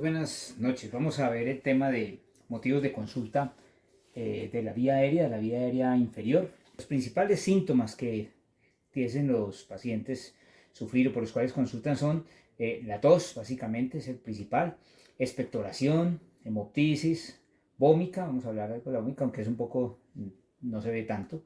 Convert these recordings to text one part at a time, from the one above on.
Buenas noches. Vamos a ver el tema de motivos de consulta de la vía aérea, de la vía aérea inferior. Los principales síntomas que tienen los pacientes sufrir o por los cuales consultan son la tos, básicamente es el principal, expectoración, hemoptisis, vómica, vamos a hablar algo de la vómica, aunque es un poco, no se ve tanto.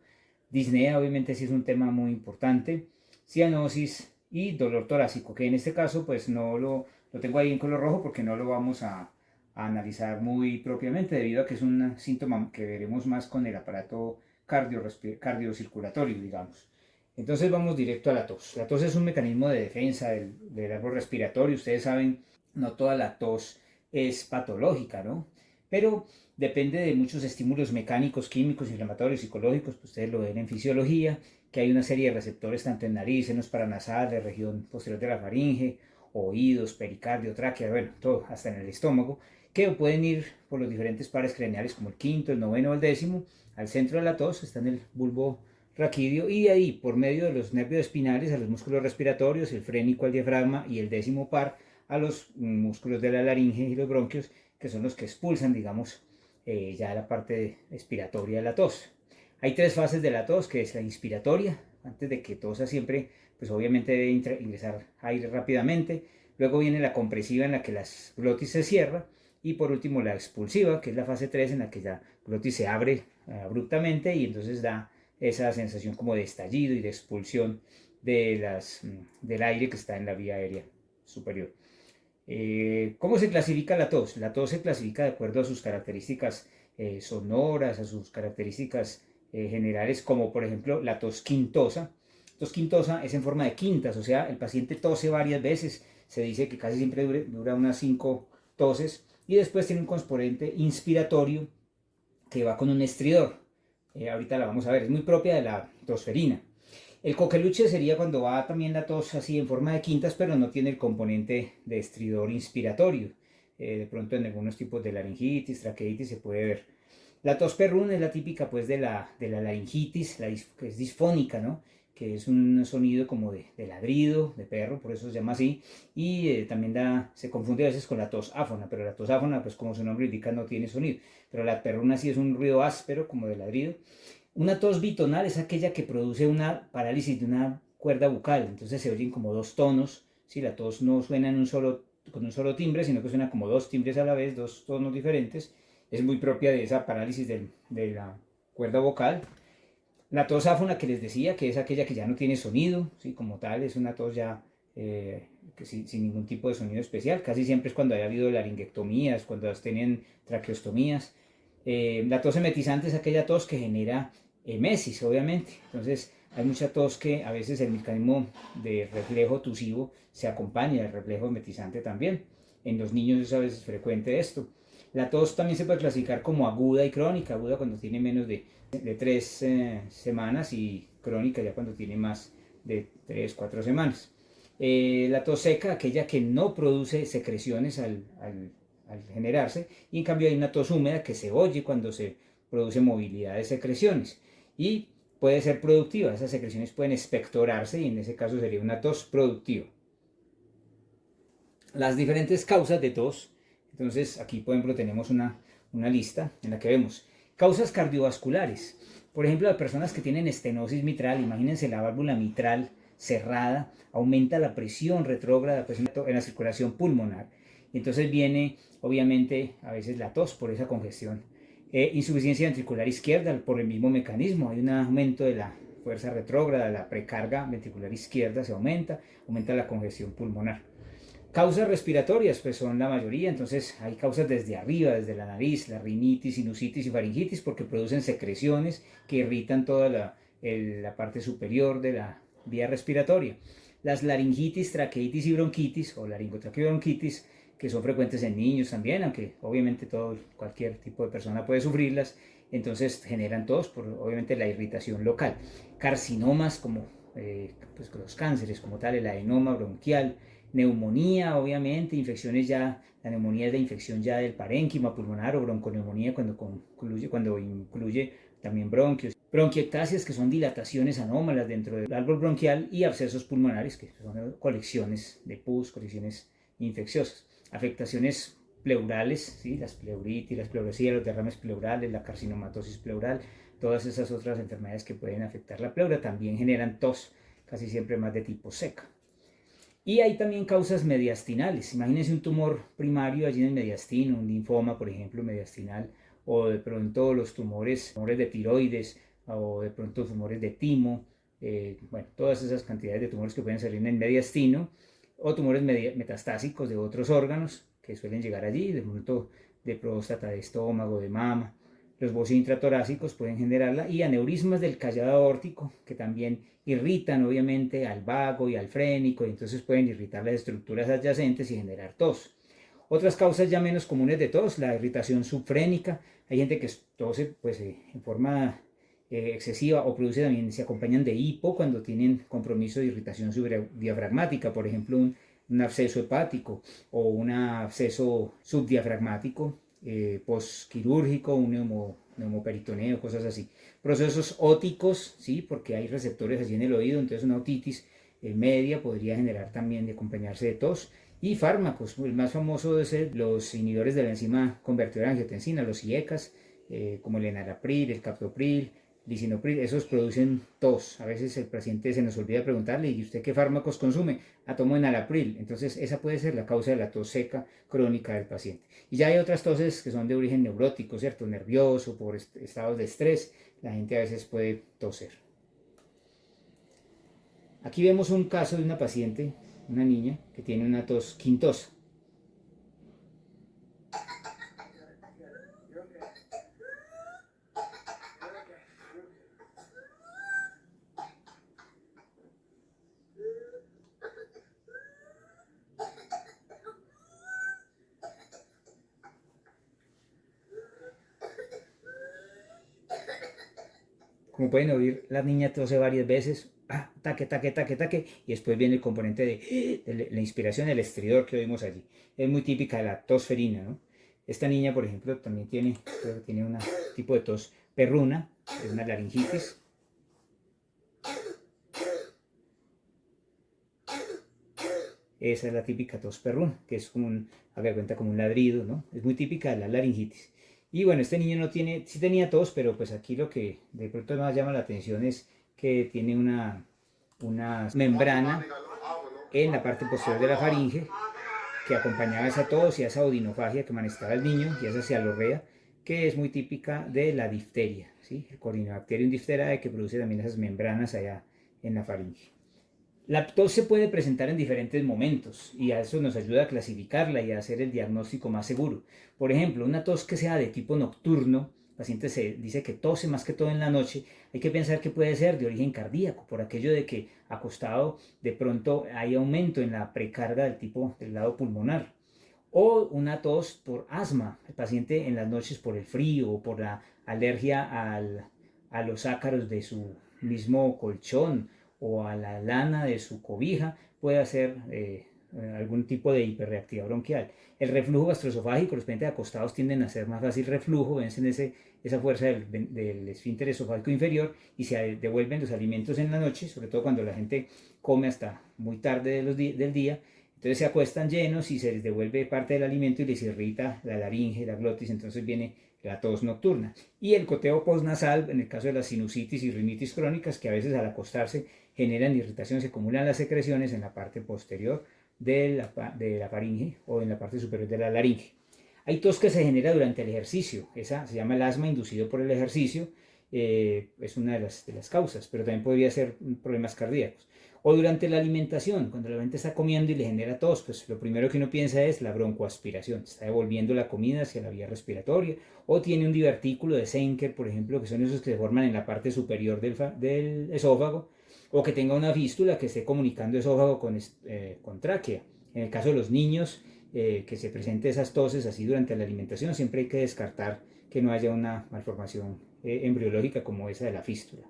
Disnea, obviamente, sí es un tema muy importante. Cianosis y dolor torácico, que en este caso, pues no lo tengo ahí en color rojo porque no lo vamos a analizar muy propiamente, debido a que es un síntoma que veremos más con el aparato cardiocirculatorio, digamos. Entonces vamos directo a la tos. La tos es un mecanismo de defensa del árbol respiratorio. Ustedes saben, no toda la tos es patológica, ¿no? Pero depende de muchos estímulos mecánicos, químicos, inflamatorios, psicológicos, pues ustedes lo ven en fisiología, que hay una serie de receptores tanto en nariz, senos paranasales, región posterior de la faringe, oídos, pericardio, tráquea, bueno, todo, hasta en el estómago, que pueden ir por los diferentes pares craneales como el quinto, el noveno o el décimo. Al centro de la tos está en el bulbo raquídeo y de ahí, por medio de los nervios espinales, a los músculos respiratorios, el frénico al diafragma y el décimo par a los músculos de la laringe y los bronquios, que son los que expulsan, digamos, ya la parte expiratoria de la tos. Hay tres fases de la tos, que es la inspiratoria, antes de que tosa siempre, pues obviamente debe ingresar aire rápidamente. Luego viene la compresiva, en la que la glotis se cierra. Y por último la expulsiva, que es la fase 3, en la que la glotis se abre abruptamente y entonces da esa sensación como de estallido y de expulsión del aire que está en la vía aérea superior. ¿Cómo se clasifica la tos? La tos se clasifica de acuerdo a sus características sonoras, a sus características generales, como por ejemplo la tos quintosa. Tos quintosa es en forma de quintas, o sea, el paciente tose varias veces. Se dice que casi siempre dura unas 5 toses y después tiene un componente inspiratorio que va con un estridor. Ahorita la vamos a ver, es muy propia de la tosferina. El coqueluche sería cuando va también la tos así en forma de quintas, pero no tiene el componente de estridor inspiratorio. De pronto en algunos tipos de laringitis, traqueitis se puede ver. La tos perruna es la típica pues de la laringitis, que es disfónica, ¿no? Que es un sonido como de ladrido, de perro, por eso se llama así. Y también se confunde a veces con la tos áfona, pero la tos áfona, pues como su nombre indica, no tiene sonido. Pero la perruna sí es un ruido áspero, como de ladrido. Una tos bitonal es aquella que produce una parálisis de una cuerda bucal, entonces se oyen como dos tonos. Si la tos no suena con un solo timbre, sino que suena como dos timbres a la vez, dos tonos diferentes, es muy propia de esa parálisis de la cuerda vocal. La tos áfona, que les decía, que es aquella que ya no tiene sonido, ¿sí? Como tal, es una tos ya que sin ningún tipo de sonido especial. Casi siempre es cuando haya habido laringectomías, cuando tienen traqueostomías. La tos emetizante es aquella tos que genera emesis, obviamente. Entonces, hay mucha tos que a veces el mecanismo de reflejo tusivo se acompaña del reflejo emetizante también. En los niños es a veces frecuente esto. La tos también se puede clasificar como aguda y crónica. Aguda cuando tiene menos de 3 semanas y crónica ya cuando tiene más de 3, 4 semanas. La tos seca, aquella que no produce secreciones al generarse, y en cambio hay una tos húmeda que se oye cuando se produce movilidad de secreciones y puede ser productiva. Esas secreciones pueden expectorarse y en ese caso sería una tos productiva. Las diferentes causas de tos, entonces aquí por ejemplo tenemos una lista en la que vemos causas cardiovasculares. Por ejemplo, las personas que tienen estenosis mitral, imagínense la válvula mitral cerrada, aumenta la presión retrógrada pues, en la circulación pulmonar. Entonces viene obviamente a veces la tos por esa congestión. Insuficiencia ventricular izquierda por el mismo mecanismo, hay un aumento de la fuerza retrógrada, la precarga ventricular izquierda se aumenta la congestión pulmonar. Causas respiratorias, pues son la mayoría, entonces hay causas desde arriba, desde la nariz, la rinitis, sinusitis y faringitis, porque producen secreciones que irritan toda la parte superior de la vía respiratoria. Las laringitis, traqueitis y bronquitis, o laringotraqueobronquitis, que son frecuentes en niños también, aunque obviamente cualquier tipo de persona puede sufrirlas, entonces generan tos por obviamente la irritación local. Carcinomas como pues, los cánceres como tal, el adenoma bronquial, neumonía, obviamente, infecciones ya, la neumonía es la infección ya del parénquima pulmonar o bronconeumonía cuando incluye también bronquios. Bronquiectasias, que son dilataciones anómalas dentro del árbol bronquial, y abscesos pulmonares, que son colecciones de pus, colecciones infecciosas. Afectaciones pleurales, ¿sí? Las pleuritis, las pleuresías, los derrames pleurales, la carcinomatosis pleural, todas esas otras enfermedades que pueden afectar la pleura también generan tos, casi siempre más de tipo seca. Y hay también causas mediastinales. Imagínense un tumor primario allí en el mediastino, un linfoma, por ejemplo, mediastinal, o de pronto los tumores de tiroides, o de pronto tumores de timo, bueno, todas esas cantidades de tumores que pueden salir en el mediastino, o tumores metastásicos de otros órganos que suelen llegar allí, de pronto de próstata, de estómago, de mama. Los bocios intratorácicos pueden generarla, y aneurismas del callado aórtico, que también irritan obviamente al vago y al frénico, y entonces pueden irritar las estructuras adyacentes y generar tos. Otras causas ya menos comunes de tos, la irritación subfrénica. Hay gente que tose pues, en forma excesiva, o produce también, se acompañan de hipo cuando tienen compromiso de irritación subdiafragmática, por ejemplo un absceso hepático o un absceso subdiafragmático postquirúrgico, un neumoperitoneo, cosas así. Procesos óticos, ¿sí? Porque hay receptores allí en el oído, entonces una otitis media podría generar también de acompañarse de tos. Y fármacos, el más famoso es los inhibidores de la enzima convertidora de angiotensina, los IECAS, como el enalapril, el captopril, lisinopril, esos producen tos. A veces el paciente se nos olvida preguntarle, ¿y usted qué fármacos consume? Tomo enalapril. Entonces esa puede ser la causa de la tos seca crónica del paciente. Y ya hay otras toses que son de origen neurótico, ¿cierto? Nervioso, por estados de estrés, la gente a veces puede toser. Aquí vemos un caso de una paciente, una niña, que tiene una tos quintosa. Como pueden oír, la niña tose varias veces, taque, taque, taque, taque, y después viene el componente de la inspiración, el estridor que oímos allí. Es muy típica de la tos ferina, ¿no? Esta niña, por ejemplo, también tiene un tipo de tos perruna, es una laringitis. Esa es la típica tos perruna, que es como haga cuenta, como un ladrido, ¿no? Es muy típica de la laringitis. Y bueno, este niño no tiene, sí tenía tos, pero pues aquí lo que de pronto más llama la atención es que tiene una membrana en la parte posterior de la faringe que acompañaba esa tos y a esa odinofagia que manifestaba el niño, y esa cialorrea, que es muy típica de la difteria, ¿sí? El Corynebacterium diphtheriae, que produce también esas membranas allá en la faringe. La tos se puede presentar en diferentes momentos, y a eso nos ayuda a clasificarla y a hacer el diagnóstico más seguro. Por ejemplo, una tos que sea de tipo nocturno, el paciente se dice que tose más que todo en la noche, hay que pensar que puede ser de origen cardíaco, por aquello de que acostado de pronto hay aumento en la precarga del lado pulmonar. O una tos por asma, el paciente en las noches por el frío o por la alergia a los ácaros de su mismo colchón o a la lana de su cobija, puede hacer algún tipo de hiperreactividad bronquial. El reflujo gastroesofágico, los pacientes acostados tienden a hacer más fácil reflujo, vencen esa fuerza del esfínter esofágico inferior y se devuelven los alimentos en la noche, sobre todo cuando la gente come hasta muy tarde del día. Entonces se acuestan llenos y se les devuelve parte del alimento y les irrita la laringe, la glotis, entonces viene la tos nocturna. Y el goteo postnasal, en el caso de las sinusitis y rinitis crónicas, que a veces al acostarse generan irritación, se acumulan las secreciones en la parte posterior de la faringe o en la parte superior de la laringe. Hay tos que se genera durante el ejercicio, esa se llama el asma inducido por el ejercicio, es una de las causas, pero también podría ser problemas cardíacos. O durante la alimentación, cuando la gente está comiendo y le genera tos, pues lo primero que uno piensa es la broncoaspiración, está devolviendo la comida hacia la vía respiratoria, o tiene un divertículo de Zenker, por ejemplo, que son esos que se forman en la parte superior del esófago, o que tenga una fístula que esté comunicando esófago con tráquea. En el caso de los niños, que se presenten esas toses así durante la alimentación, siempre hay que descartar que no haya una malformación embriológica como esa de la fístula.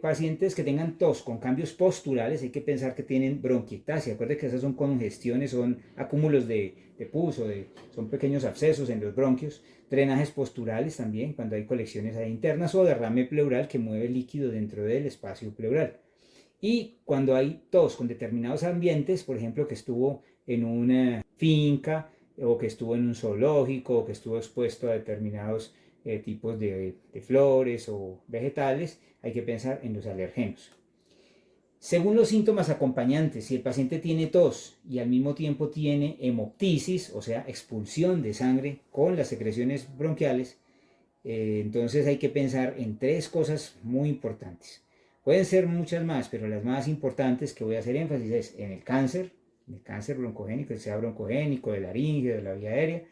Pacientes que tengan tos con cambios posturales, hay que pensar que tienen bronquiectasia. Acuérdense que esas son congestiones, son acúmulos de pus, son pequeños abscesos en los bronquios. Drenajes posturales también, cuando hay colecciones ahí internas, o derrame pleural que mueve líquido dentro del espacio pleural. Y cuando hay tos con determinados ambientes, por ejemplo, que estuvo en una finca o que estuvo en un zoológico, o que estuvo expuesto a determinados tipos de flores o vegetales, hay que pensar en los alergenos. Según los síntomas acompañantes, si el paciente tiene tos y al mismo tiempo tiene hemoptisis, o sea, expulsión de sangre con las secreciones bronquiales, entonces hay que pensar en tres cosas muy importantes. Pueden ser muchas más, pero las más importantes que voy a hacer énfasis es en el cáncer broncogénico, sea broncogénico, de laringe, de la vía aérea,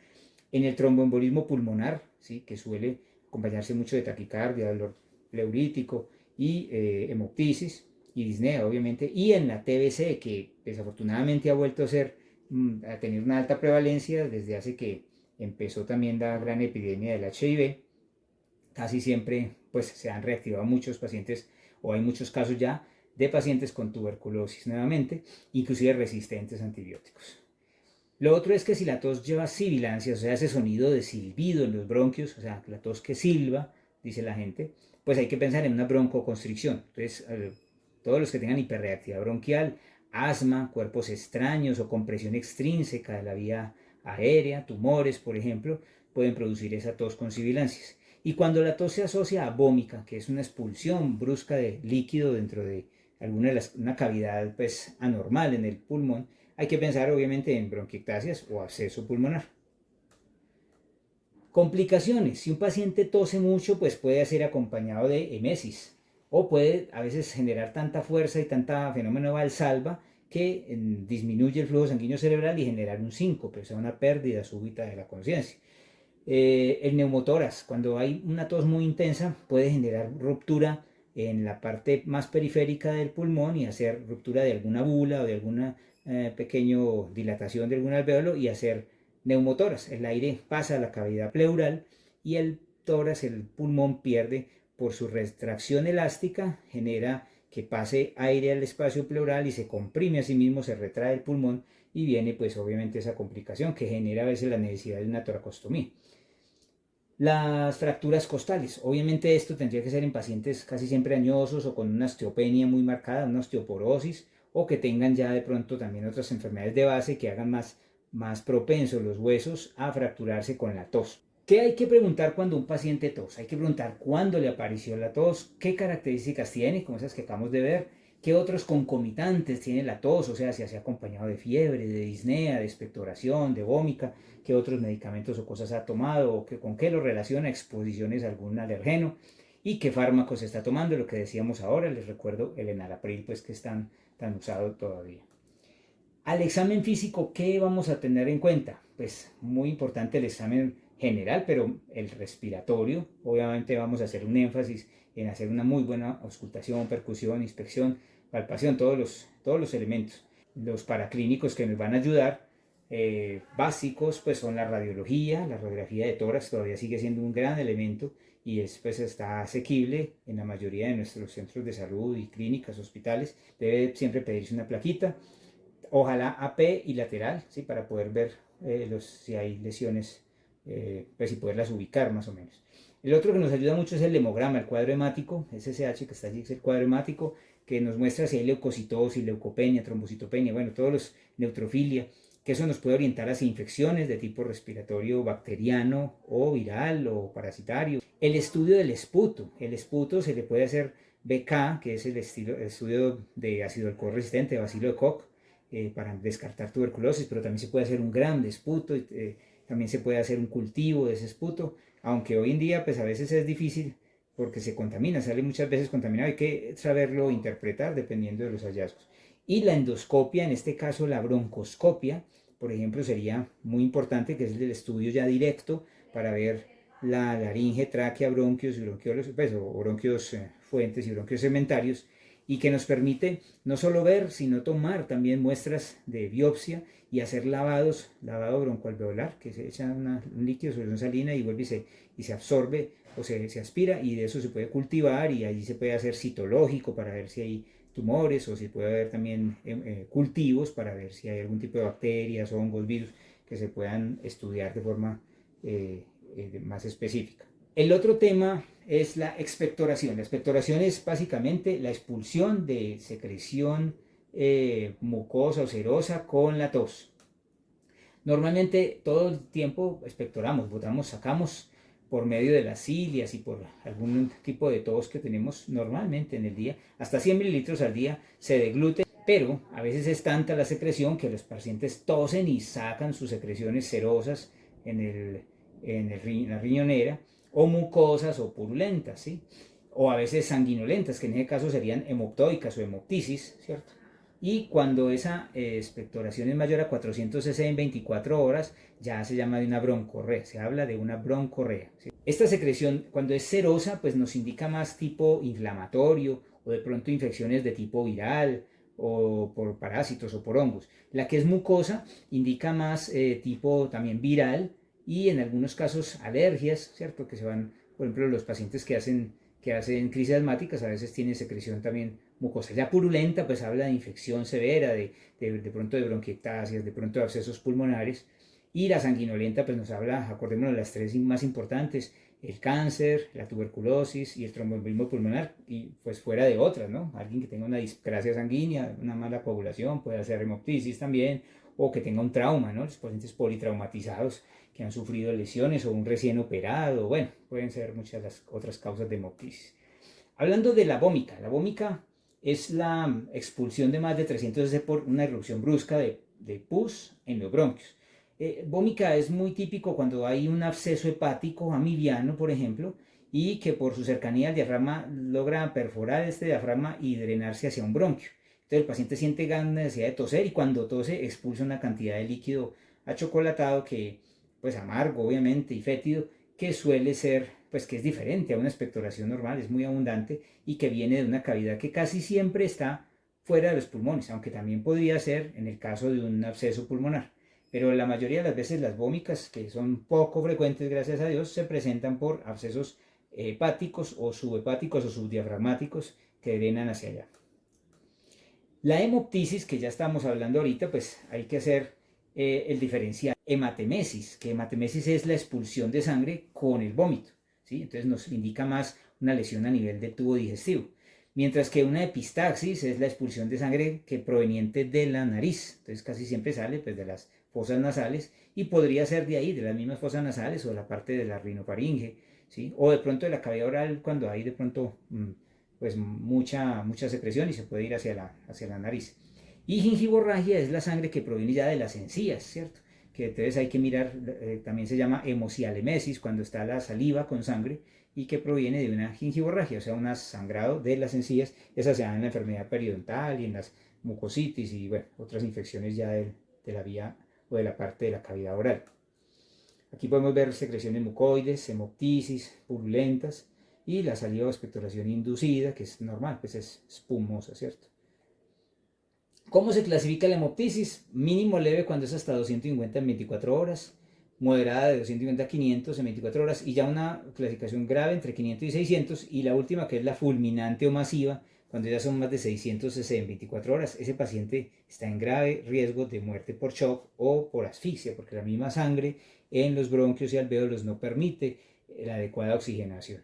en el tromboembolismo pulmonar, ¿sí? Que suele acompañarse mucho de taquicardia, dolor pleurítico y hemoptisis y disnea, obviamente, y en la TBC, que desafortunadamente ha vuelto a tener una alta prevalencia desde hace que empezó también la gran epidemia del HIV. Casi siempre pues se han reactivado muchos pacientes, o hay muchos casos ya de pacientes con tuberculosis nuevamente, inclusive resistentes a antibióticos. Lo otro es que si la tos lleva sibilancia, o sea, ese sonido de silbido en los bronquios, o sea, la tos que silba, dice la gente, pues hay que pensar en una broncoconstricción. Entonces, todos los que tengan hiperreactividad bronquial, asma, cuerpos extraños o compresión extrínseca de la vía aérea, tumores, por ejemplo, pueden producir esa tos con sibilancias. Y cuando la tos se asocia a vómica, que es una expulsión brusca de líquido dentro de una cavidad pues, anormal en el pulmón, hay que pensar obviamente en bronquiectasias o absceso pulmonar. Complicaciones. Si un paciente tose mucho, pues puede ser acompañado de emesis o puede a veces generar tanta fuerza y tanta fenómeno de Valsalva que disminuye el flujo sanguíneo cerebral y generar un síncope, o sea, una pérdida súbita de la conciencia. El neumotórax, cuando hay una tos muy intensa, puede generar ruptura en la parte más periférica del pulmón y hacer ruptura de alguna bula o de alguna pequeña dilatación de algún alvéolo y hacer neumotórax. El aire pasa a la cavidad pleural y el tórax, el pulmón, pierde por su retracción elástica, genera que pase aire al espacio pleural y se comprime a sí mismo, se retrae el pulmón y viene pues obviamente esa complicación que genera a veces la necesidad de una toracostomía. Las fracturas costales. Obviamente esto tendría que ser en pacientes casi siempre añosos o con una osteopenia muy marcada, una osteoporosis, o que tengan ya de pronto también otras enfermedades de base que hagan más propensos los huesos a fracturarse con la tos. ¿Qué hay que preguntar cuando un paciente tos? Hay que preguntar cuándo le apareció la tos, qué características tiene, como esas que acabamos de ver, qué otros concomitantes tiene la tos, o sea, si se ha acompañado de fiebre, de disnea, de expectoración, de vómica, qué otros medicamentos o cosas ha tomado, o con qué lo relaciona, exposiciones a algún alergeno, y qué fármacos está tomando, lo que decíamos ahora, les recuerdo el enalapril, pues que es tan usado todavía. Al examen físico, ¿qué vamos a tener en cuenta? Pues muy importante el examen general, pero el respiratorio, obviamente vamos a hacer un énfasis en hacer una muy buena auscultación, percusión, inspección, palpación, todos los elementos. Los paraclínicos que nos van a ayudar, básicos, pues son la radiografía de tórax todavía sigue siendo un gran elemento y pues está asequible en la mayoría de nuestros centros de salud y clínicas, hospitales. Debe siempre pedirse una plaquita, ojalá AP y lateral, ¿sí? Para poder ver si hay lesiones, pues y poderlas ubicar más o menos. El otro que nos ayuda mucho es el hemograma, el cuadro hemático, SSH que está allí, es el cuadro hemático que nos muestra si hay leucocitosis, leucopenia, trombocitopenia, bueno, todos los neutrofilia, que eso nos puede orientar hacia infecciones de tipo respiratorio bacteriano o viral o parasitario. El estudio del esputo, el esputo se le puede hacer BK, que es el estudio de ácido alcohol resistente, bacilo de Koch, para descartar tuberculosis, pero también se puede hacer un gran esputo, también se puede hacer un cultivo de ese esputo, aunque hoy en día pues a veces es difícil porque se contamina, sale muchas veces contaminado, hay que saberlo interpretar dependiendo de los hallazgos. Y la endoscopia, en este caso la broncoscopia, por ejemplo, sería muy importante, que es el estudio ya directo para ver la laringe, tráquea, bronquios y bronquiolos, pues, o bronquios fuentes y bronquios segmentarios, y que nos permite no solo ver, sino tomar también muestras de biopsia y hacer lavado broncoalveolar, que se echa un líquido, solución salina y vuelve y se absorbe o se aspira, y de eso se puede cultivar y allí se puede hacer citológico para ver si hay tumores, o si puede haber también cultivos para ver si hay algún tipo de bacterias, hongos, virus que se puedan estudiar de forma más específica. El otro tema es la expectoración. La expectoración es básicamente la expulsión de secreción mucosa o serosa con la tos. Normalmente todo el tiempo expectoramos, botamos, sacamos por medio de las cilias y por algún tipo de tos que tenemos normalmente en el día, hasta 100 mililitros al día se degluten, pero a veces es tanta la secreción que los pacientes tosen y sacan sus secreciones serosas en la riñonera, o mucosas o purulentas, ¿sí? O a veces sanguinolentas, que en ese caso serían hemoptoicas o hemoptisis, ¿cierto? Y cuando esa expectoración es mayor a 400 cc en 24 horas, ya se llama de una broncorrea, se habla de una broncorrea, ¿sí? Esta secreción, cuando es serosa, pues nos indica más tipo inflamatorio o de pronto infecciones de tipo viral o por parásitos o por hongos. La que es mucosa indica más tipo también viral y en algunos casos alergias, ¿cierto? Que se van, por ejemplo, los pacientes que hacen crisis asmáticas a veces tienen secreción también mucosa. Ya purulenta, pues habla de infección severa, de pronto de bronquiectasias, de pronto de abscesos pulmonares. Y la sanguinolenta, pues nos habla, acordémonos, de las tres más importantes: el cáncer, la tuberculosis y el tromboembolismo pulmonar, y pues fuera de otras, ¿no? Alguien que tenga una displasia sanguínea, una mala coagulación, puede hacer hemoptisis también, o que tenga un trauma, ¿no? Los pacientes politraumatizados que han sufrido lesiones o un recién operado, bueno, pueden ser muchas las otras causas de hemoptisis. Hablando de la vómica es la expulsión de más de 300 cc por una erupción brusca de pus en los bronquios. Vómica es muy típico cuando hay un absceso hepático amibiano, por ejemplo, y que por su cercanía al diafragma logra perforar este diafragma y drenarse hacia un bronquio. Entonces el paciente siente gran necesidad de toser y cuando tose expulsa una cantidad de líquido achocolatado que, pues amargo obviamente y fétido, que suele ser, pues que es diferente a una expectoración normal, es muy abundante y que viene de una cavidad que casi siempre está fuera de los pulmones, aunque también podría ser en el caso de un absceso pulmonar. Pero la mayoría de las veces las vómicas, que son poco frecuentes gracias a Dios, se presentan por abscesos hepáticos o subhepáticos o subdiafragmáticos que drenan hacia allá. La hemoptisis, que ya estamos hablando ahorita, pues hay que hacer el diferencial. Hematemesis, que hematemesis es la expulsión de sangre con el vómito, ¿sí? Entonces nos indica más una lesión a nivel del tubo digestivo. Mientras que una epistaxis es la expulsión de sangre que proveniente de la nariz, entonces casi siempre sale pues, de las fosas nasales y podría ser de ahí, de las mismas fosas nasales o de la parte de la rinofaringe, ¿sí? O de pronto de la cavidad oral cuando hay de pronto pues mucha secreción y se puede ir hacia la nariz. Y gingivorragia es la sangre que proviene ya de las encías, ¿cierto? Que entonces hay que mirar, también se llama hemocialemesis cuando está la saliva con sangre y que proviene de una gingivorragia, o sea, un sangrado de las encías. Esa se da en la enfermedad periodontal y en las mucositis y bueno, otras infecciones ya de la vía o de la parte de la cavidad oral. Aquí podemos ver secreciones mucoides, hemoptisis, purulentas y la saliva o expectoración inducida, que es normal, pues es espumosa, ¿cierto? ¿Cómo se clasifica la hemoptisis? Mínimo leve cuando es hasta 250 en 24 horas, moderada de 250 a 500 en 24 horas y ya una clasificación grave entre 500 y 600 y la última que es la fulminante o masiva cuando ya son más de 600 cc en 24 horas. Ese paciente está en grave riesgo de muerte por shock o por asfixia porque la misma sangre en los bronquios y alvéolos no permite la adecuada oxigenación.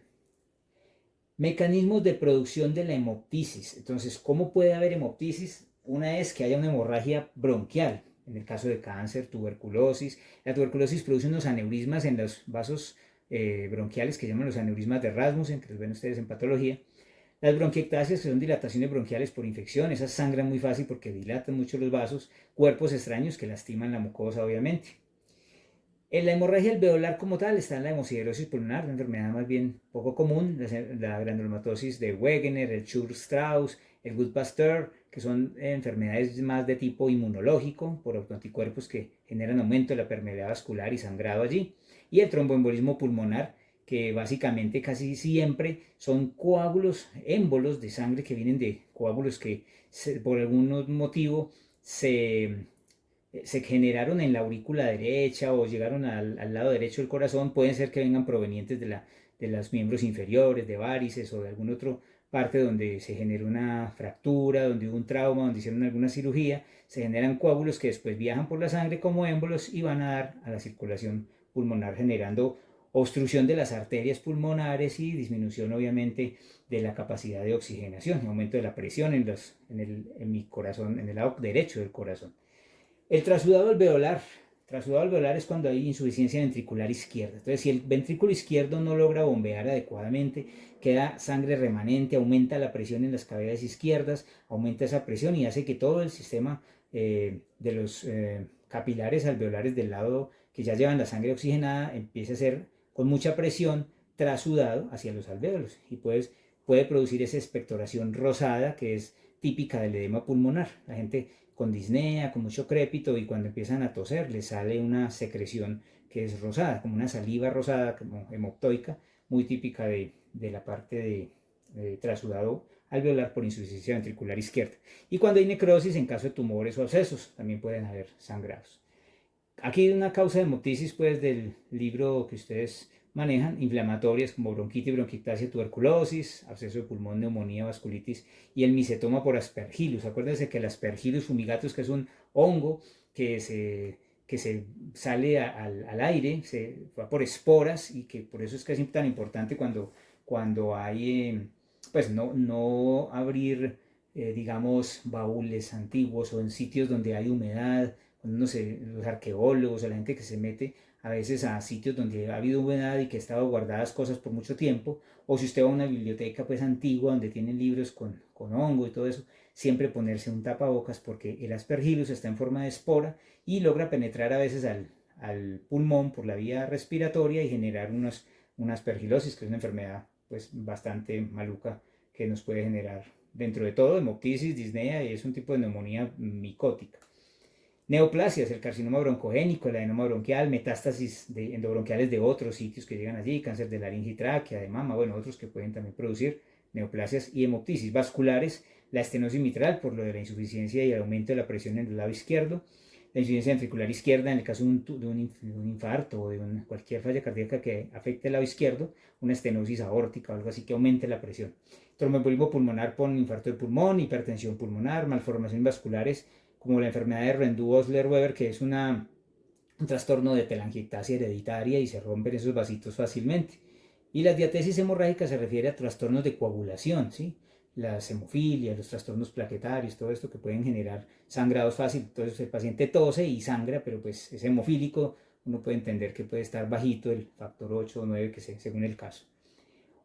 Mecanismos de producción de la hemoptisis. Entonces, ¿cómo puede haber hemoptisis? Una es que haya una hemorragia bronquial, en el caso de cáncer, tuberculosis. La tuberculosis produce unos aneurismas en los vasos bronquiales que llaman los aneurismas de Rasmussen, que los ven ustedes en patología. Las bronquiectasias, que son dilataciones bronquiales por infección, esas sangran muy fácil porque dilatan mucho los vasos. Cuerpos extraños que lastiman la mucosa, obviamente. En la hemorragia alveolar como tal está en la hemosiderosis pulmonar, una enfermedad más bien poco común, la granulomatosis de Wegener, el Church-Strauss, el Gutt-Pasteur, que son enfermedades más de tipo inmunológico por autoanticuerpos que generan aumento de la permeabilidad vascular y sangrado allí, y el tromboembolismo pulmonar, que básicamente casi siempre son coágulos, émbolos de sangre que vienen de coágulos que por algún motivo se generaron en la aurícula derecha o llegaron al lado derecho del corazón, pueden ser que vengan provenientes de los miembros inferiores, de varices o de alguna otra parte donde se generó una fractura, donde hubo un trauma, donde hicieron alguna cirugía, se generan coágulos que después viajan por la sangre como émbolos y van a dar a la circulación pulmonar generando obstrucción de las arterias pulmonares y disminución obviamente de la capacidad de oxigenación, aumento de la presión en mi corazón, en el lado derecho del corazón. El trasudado alveolar Trasudado alveolar es cuando hay insuficiencia ventricular izquierda. Entonces, si el ventrículo izquierdo no logra bombear adecuadamente, queda sangre remanente, aumenta la presión en las cavidades izquierdas, aumenta esa presión y hace que todo el sistema de los capilares alveolares del lado que ya llevan la sangre oxigenada empiece a ser con mucha presión trasudado hacia los alvéolos y puede producir esa expectoración rosada que es típica del edema pulmonar. La gente con disnea, con mucho crépito y cuando empiezan a toser les sale una secreción que es rosada, como una saliva rosada, como hemoptoica, muy típica de la parte de trasudado alveolar por insuficiencia ventricular izquierda. Y cuando hay necrosis, en caso de tumores o abscesos, también pueden haber sangrados. Aquí hay una causa de hemoptisis pues del libro que ustedes manejan, inflamatorias como bronquitis, bronquiectasia, tuberculosis, absceso de pulmón, neumonía, vasculitis y el micetoma por aspergillus. Acuérdense que el aspergillus fumigatus, que es un hongo que se sale al aire, se va por esporas y que por eso es que es tan importante cuando hay, pues no abrir, digamos, baúles antiguos o en sitios donde hay humedad, no sé, los arqueólogos o la gente que se mete a veces a sitios donde ha habido humedad y que ha estado guardadas cosas por mucho tiempo, o si usted va a una biblioteca pues antigua donde tienen libros con hongo y todo eso, siempre ponerse un tapabocas porque el aspergillus está en forma de espora y logra penetrar a veces al pulmón por la vía respiratoria y generar una aspergilosis, que es una enfermedad pues bastante maluca que nos puede generar dentro de todo hemoptisis, disnea y es un tipo de neumonía micótica. Neoplasias, el carcinoma broncogénico, el adenoma bronquial, metástasis endobronquiales de otros sitios que llegan allí, cáncer de laringe y tráquea, de mama, bueno, otros que pueden también producir neoplasias y hemoptisis. Vasculares, la estenosis mitral por lo de la insuficiencia y el aumento de la presión en el lado izquierdo, la insuficiencia ventricular izquierda en el caso de un infarto o de cualquier falla cardíaca que afecte el lado izquierdo, una estenosis aórtica o algo así que aumente la presión. Tromboembolismo pulmonar por infarto de pulmón, hipertensión pulmonar, malformaciones vasculares como la enfermedad de Rendu-Osler-Weber, que es un trastorno de telangiectasia hereditaria y se rompen esos vasitos fácilmente. Y la diatesis hemorrágica se refiere a trastornos de coagulación, ¿sí? Las hemofilias, los trastornos plaquetarios, todo esto que pueden generar sangrados fáciles. Entonces el paciente tose y sangra, pero pues es hemofílico, uno puede entender que puede estar bajito el factor 8 o 9, según el caso.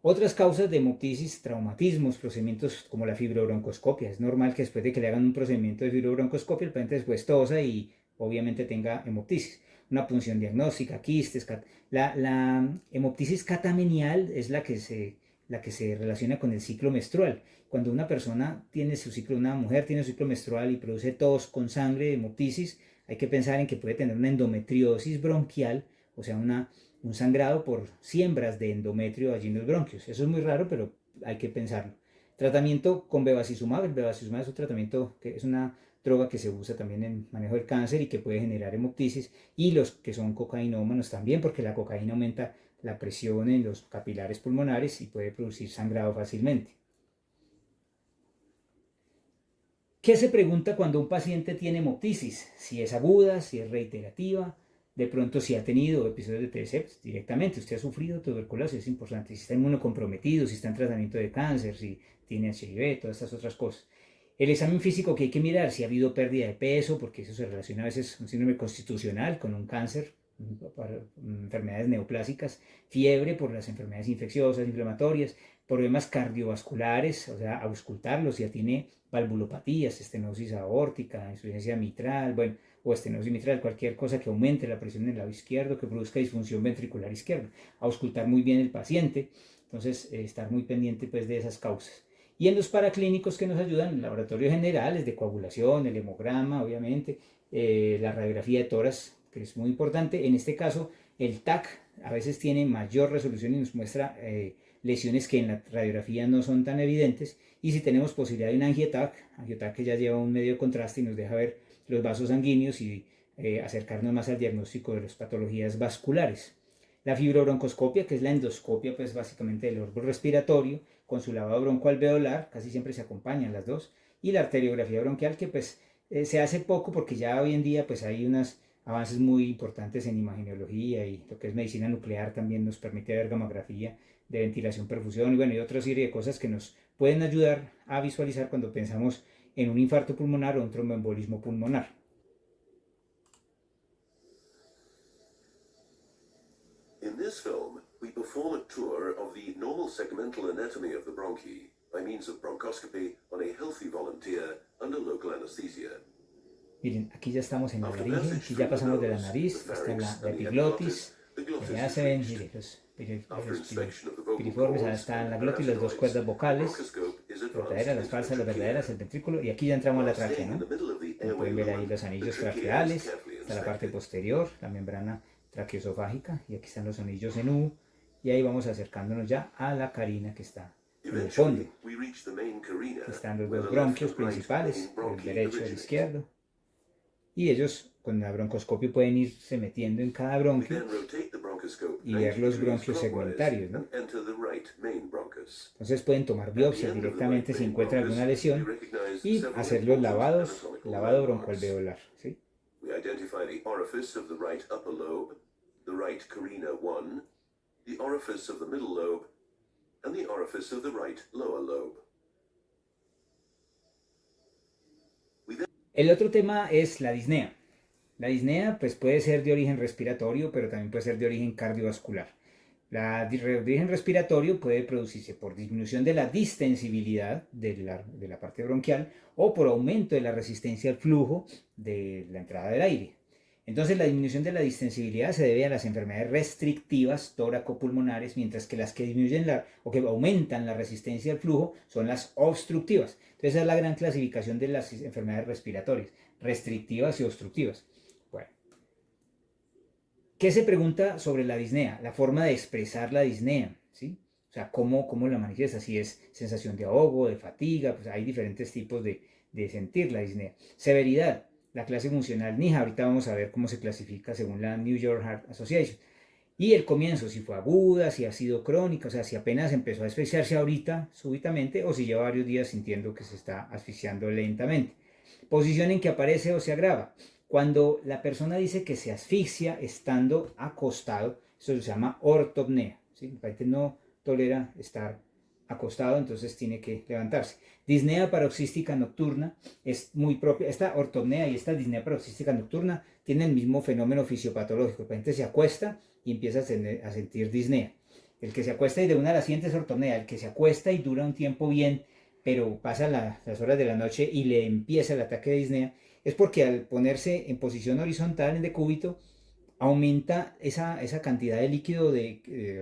Otras causas de hemoptisis, traumatismos, procedimientos como la fibrobroncoscopia. Es normal que después de que le hagan un procedimiento de fibrobroncoscopia, el paciente después tosa y obviamente tenga hemoptisis. Una punción diagnóstica, quistes. La hemoptisis catamenial es la que se relaciona con el ciclo menstrual. Cuando una persona tiene su ciclo, una mujer tiene su ciclo menstrual y produce tos con sangre, hemoptisis, hay que pensar en que puede tener una endometriosis bronquial, o sea, un sangrado por siembras de endometrio allí en los bronquios. Eso es muy raro, pero hay que pensarlo. Tratamiento con bevacizumab. El bevacizumab es un tratamiento que es una droga que se usa también en manejo del cáncer y que puede generar hemoptisis. Y los que son cocainómanos también, porque la cocaína aumenta la presión en los capilares pulmonares y puede producir sangrado fácilmente. ¿Qué se pregunta cuando un paciente tiene hemoptisis? Si es aguda, si es reiterativa, de pronto si ha tenido episodios de TBC directamente. Usted ha sufrido tuberculosis, es importante. Si está inmunocomprometido, si está en tratamiento de cáncer, si tiene HIV, todas estas otras cosas. El examen físico que hay que mirar, si ha habido pérdida de peso, porque eso se relaciona a veces con un síndrome constitucional, con un cáncer, para enfermedades neoplásicas, fiebre por las enfermedades infecciosas, inflamatorias, problemas cardiovasculares, o sea, auscultarlos, si ya tiene valvulopatías, estenosis aórtica, insuficiencia mitral, bueno, o estenosis mitral, cualquier cosa que aumente la presión en el lado izquierdo, que produzca disfunción ventricular izquierda. Auscultar muy bien el paciente, entonces estar muy pendiente pues de esas causas. Y en los paraclínicos que nos ayudan, laboratorios generales de coagulación, el hemograma, obviamente, la radiografía de tórax, que es muy importante. En este caso, el TAC a veces tiene mayor resolución y nos muestra lesiones que en la radiografía no son tan evidentes. Y si tenemos posibilidad de un angioTAC que ya lleva un medio contraste y nos deja ver los vasos sanguíneos y acercarnos más al diagnóstico de las patologías vasculares. La fibrobroncoscopia, que es la endoscopia, pues básicamente del orbe respiratorio, con su lavado broncoalveolar, casi siempre se acompañan las dos, y la arteriografía bronquial, que pues se hace poco porque ya hoy en día pues hay unos avances muy importantes en imagenología y lo que es medicina nuclear también nos permite ver gamografía de ventilación, perfusión y bueno, y otra serie de cosas que nos pueden ayudar a visualizar cuando pensamos en un infarto pulmonar o un tromboembolismo pulmonar. In this film, we perform a tour of the normal segmental anatomy of the bronchi by means of bronchoscopy on a healthy volunteer under local anesthesia. Miren, aquí ya estamos en la laringe, aquí ya pasamos de la nariz, está la epiglotis, ya se ven, miren, los piriformes, ahora están la glotis, las dos cuerdas vocales, las verdaderas, las falsas, las verdaderas, el ventrículo, y aquí ya entramos a la tráquea, ¿no? Como pueden ver ahí los anillos traqueales, está la parte posterior, la membrana traqueosofágica, y aquí están los anillos en U, y ahí vamos acercándonos ya a la carina que está en el fondo. Aquí están los dos bronquios principales, el derecho y el izquierdo. Y ellos con la broncoscopio pueden irse metiendo en cada bronquio y ver los bronquios segmentarios, ¿no? Entonces pueden tomar biopsias directamente si encuentran alguna lesión y hacer los lavados, lavado broncoalveolar, ¿sí? We identify the orifice of the right upper lobe, the right carina 1, the orifice of the middle lobe, and the orifice of the right lower lobe. El otro tema es la disnea. La disnea pues, puede ser de origen respiratorio, pero también puede ser de origen cardiovascular. De origen respiratorio puede producirse por disminución de la distensibilidad de la parte bronquial o por aumento de la resistencia al flujo de la entrada del aire. Entonces la disminución de la distensibilidad se debe a las enfermedades restrictivas tóraco-pulmonares, mientras que las que disminuyen o que aumentan la resistencia al flujo son las obstructivas. Entonces esa es la gran clasificación de las enfermedades respiratorias, restrictivas y obstructivas. Bueno, ¿qué se pregunta sobre la disnea? La forma de expresar la disnea, ¿sí? O sea, ¿cómo la manifiesta? Si es sensación de ahogo, de fatiga, pues hay diferentes tipos de sentir la disnea. Severidad. La clase funcional NIHA, ahorita vamos a ver cómo se clasifica según la New York Heart Association. Y el comienzo, si fue aguda, si ha sido crónica, o sea, si apenas empezó a asfixiarse ahorita, súbitamente, o si lleva varios días sintiendo que se está asfixiando lentamente. Posición en que aparece o se agrava. Cuando la persona dice que se asfixia estando acostado, eso se llama ortopnea, ¿sí? El paciente no tolera estar acostado, entonces tiene que levantarse. Disnea paroxística nocturna es muy propia. Esta ortopnea y esta disnea paroxística nocturna tienen el mismo fenómeno fisiopatológico. El paciente se acuesta y empieza a sentir disnea. El que se acuesta y de una la siente es ortopnea. El que se acuesta y dura un tiempo bien, pero pasa las horas de la noche y le empieza el ataque de disnea, es porque al ponerse en posición horizontal en decúbito, aumenta esa cantidad de líquido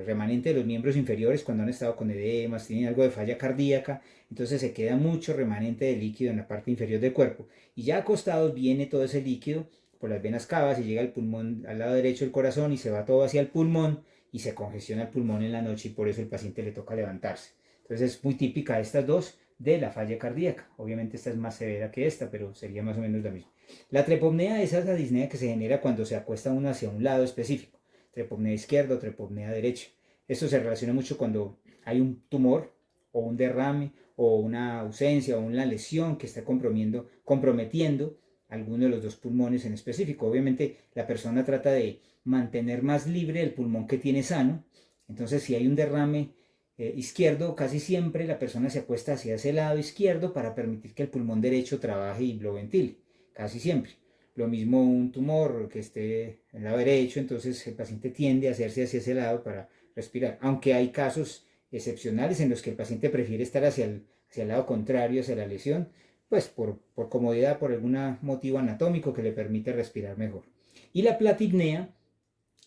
remanente de los miembros inferiores cuando han estado con edemas, tienen algo de falla cardíaca, entonces se queda mucho remanente de líquido en la parte inferior del cuerpo. Y ya acostados viene todo ese líquido por las venas cavas y llega al pulmón, al lado derecho del corazón, y se va todo hacia el pulmón y se congestiona el pulmón en la noche, y por eso el paciente le toca levantarse. Entonces es muy típica estas dos de la falla cardíaca. Obviamente esta es más severa que esta, pero sería más o menos la misma. La trepopnea es esa disnea que se genera cuando se acuesta uno hacia un lado específico. Trepopnea izquierda o trepopnea derecha. Esto se relaciona mucho cuando hay un tumor o un derrame o una ausencia o una lesión que está comprometiendo alguno de los dos pulmones en específico. Obviamente la persona trata de mantener más libre el pulmón que tiene sano. Entonces si hay un derrame izquierdo, casi siempre la persona se acuesta hacia ese lado izquierdo para permitir que el pulmón derecho trabaje y lo ventile, casi siempre. Lo mismo un tumor que esté en el lado derecho, entonces el paciente tiende a hacerse hacia ese lado para respirar, aunque hay casos excepcionales en los que el paciente prefiere estar hacia el lado contrario, hacia la lesión, pues por comodidad, por algún motivo anatómico que le permite respirar mejor. Y la platipnea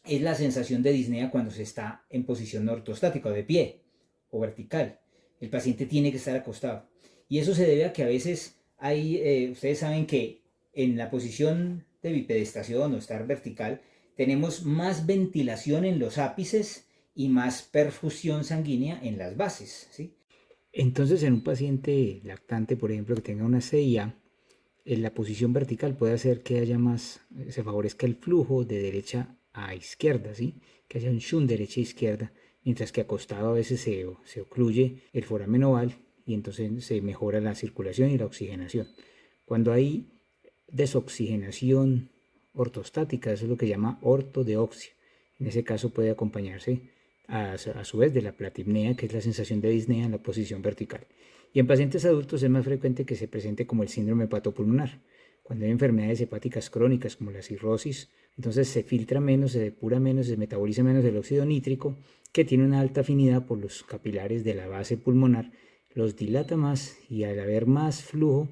es la sensación de disnea cuando se está en posición ortostática o de pie o vertical. El paciente tiene que estar acostado. Y eso se debe a que a veces ustedes saben que en la posición de bipedestación o estar vertical, tenemos más ventilación en los ápices y más perfusión sanguínea en las bases, ¿sí? Entonces, en un paciente lactante, por ejemplo, que tenga una CIA, en la posición vertical puede hacer que haya se favorezca el flujo de derecha a izquierda, ¿sí? Que haya un shunt derecha a izquierda, mientras que acostado a veces se ocluye el foramen oval y entonces se mejora la circulación y la oxigenación. Cuando hay desoxigenación ortostática, eso es lo que llama ortodeoxia. En ese caso puede acompañarse a su vez de la platipnea, que es la sensación de disnea en la posición vertical. Y en pacientes adultos es más frecuente que se presente como el síndrome hepatopulmonar, cuando hay enfermedades hepáticas crónicas como la cirrosis, entonces se filtra menos, se depura menos, se metaboliza menos el óxido nítrico, que tiene una alta afinidad por los capilares de la base pulmonar, los dilata más y al haber más flujo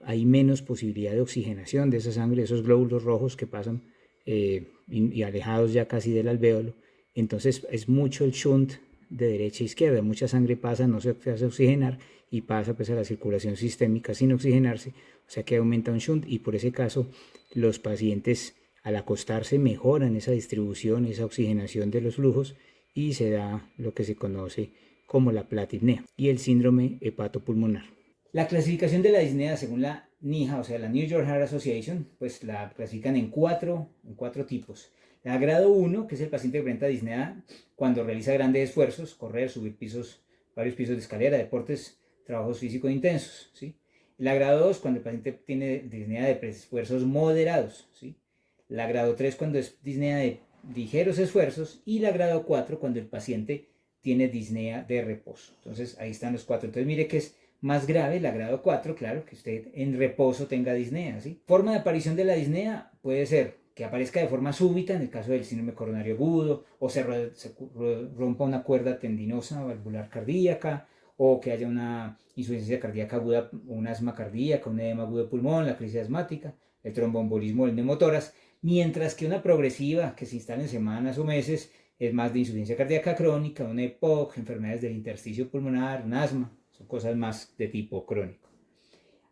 hay menos posibilidad de oxigenación de esa sangre, esos glóbulos rojos que pasan y alejados ya casi del alvéolo. Entonces es mucho el shunt de derecha a izquierda, mucha sangre pasa, no se hace oxigenar y pasa pues a la circulación sistémica sin oxigenarse, o sea que aumenta un shunt y por ese caso los pacientes al acostarse mejoran esa distribución, esa oxigenación de los flujos y se da lo que se conoce como la platipnea y el síndrome hepatopulmonar. La clasificación de la disnea según la NYHA, o sea, la New York Heart Association, pues la clasifican en cuatro tipos. La grado 1, que es el paciente que presenta disnea cuando realiza grandes esfuerzos, correr, subir varios pisos de escalera, deportes, trabajos físicos intensos, ¿sí? La grado 2, cuando el paciente tiene disnea de esfuerzos moderados, ¿sí? La grado 3, cuando es disnea de ligeros esfuerzos, y la grado 4, cuando el paciente tiene disnea de reposo. Entonces, ahí están los cuatro. Entonces, mire que es más grave, la grado 4, claro, que usted en reposo tenga disnea, ¿sí? Forma de aparición de la disnea puede ser que aparezca de forma súbita, en el caso del síndrome coronario agudo, o se rompa una cuerda tendinosa valvular cardíaca, o que haya una insuficiencia cardíaca aguda, un asma cardíaca, un edema agudo de pulmón, la crisis asmática, el tromboembolismo, el neumotórax, mientras que una progresiva que se instala en semanas o meses es más de insuficiencia cardíaca crónica, una EPOC, enfermedades del intersticio pulmonar, un asma, son cosas más de tipo crónico.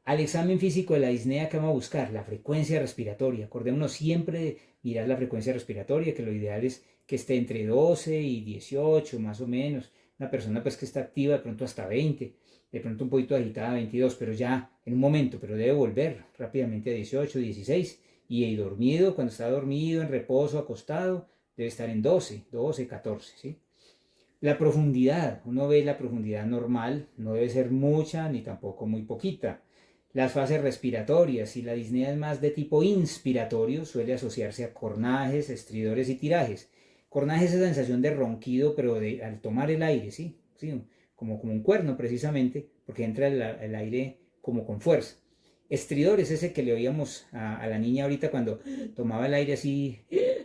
Al examen físico de la disnea, ¿qué vamos a buscar? La frecuencia respiratoria. Acordémonos siempre de mirar la frecuencia respiratoria, que lo ideal es que esté entre 12 y 18 más o menos. Una persona pues que está activa de pronto hasta 20, de pronto un poquito agitada 22, pero ya en un momento, pero debe volver rápidamente a 18, 16 y dormido, cuando está dormido, en reposo, acostado, debe estar en 12, 14, ¿sí? La profundidad, uno ve la profundidad normal, no debe ser mucha ni tampoco muy poquita. Las fases respiratorias, si la disnea es más de tipo inspiratorio, suele asociarse a cornajes, estridores y tirajes. Cornajes es la sensación de ronquido, pero al tomar el aire, ¿sí? ¿Sí? Como un cuerno precisamente, porque entra el aire como con fuerza. Estridor es ese que le oíamos a la niña ahorita cuando tomaba el aire así,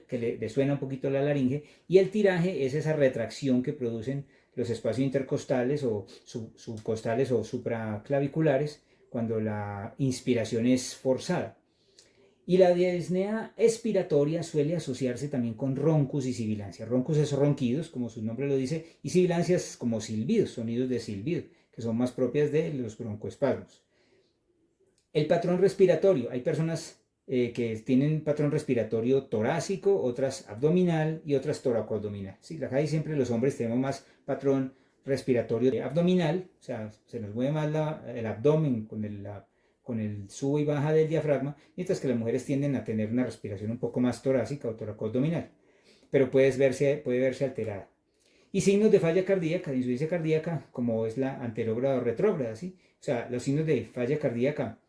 que le suena un poquito la laringe, y el tiraje es esa retracción que producen los espacios intercostales o subcostales o supraclaviculares cuando la inspiración es forzada. Y la disnea expiratoria suele asociarse también con roncus y sibilancia. Roncus es ronquidos, como su nombre lo dice, y sibilancias como silbidos, sonidos de silbido, que son más propias de los broncoespasmos. El patrón respiratorio. Hay personas que tienen patrón respiratorio torácico, otras abdominal y otras toracoabdominal. Sí, acá siempre los hombres tenemos más patrón respiratorio abdominal, o sea, se nos mueve más el abdomen con el sube y baja del diafragma, mientras que las mujeres tienden a tener una respiración un poco más torácica o toracoabdominal, pero puede verse alterada. Y signos de falla cardíaca, de insuficiencia cardíaca, como es la anterógrada o retrógrada, ¿sí? O sea, los signos de falla cardíaca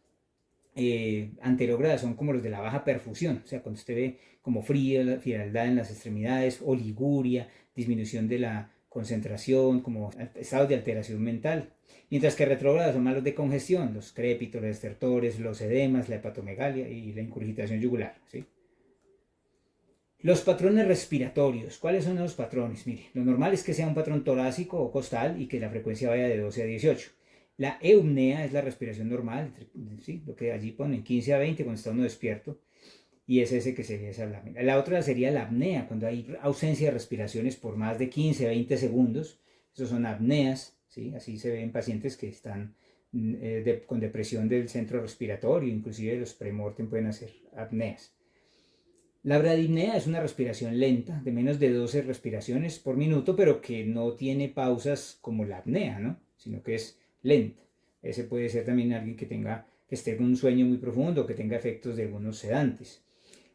anterógrada son como los de la baja perfusión, o sea, cuando usted ve como frialdad en las extremidades, oliguria, disminución de la concentración, como estados de alteración mental. Mientras que retrógradas son más los de congestión, los crépitos, los estertores, los edemas, la hepatomegalia y la incurgitación yugular, ¿sí? Los patrones respiratorios. ¿Cuáles son los patrones? Mire, lo normal es que sea un patrón torácico o costal y que la frecuencia vaya de 12 a 18. La eupnea es la respiración normal, ¿sí? Lo que allí ponen 15 a 20 cuando está uno despierto, y es ese que sería esa lámina. La otra sería la apnea, cuando hay ausencia de respiraciones por más de 15 a 20 segundos. Esos son apneas, ¿sí? Así se ven pacientes que están con depresión del centro respiratorio, inclusive los premortem pueden hacer apneas. La bradipnea es una respiración lenta, de menos de 12 respiraciones por minuto, pero que no tiene pausas como la apnea, ¿no? Sino que es lenta. Ese puede ser también alguien que esté en un sueño muy profundo, que tenga efectos de algunos sedantes.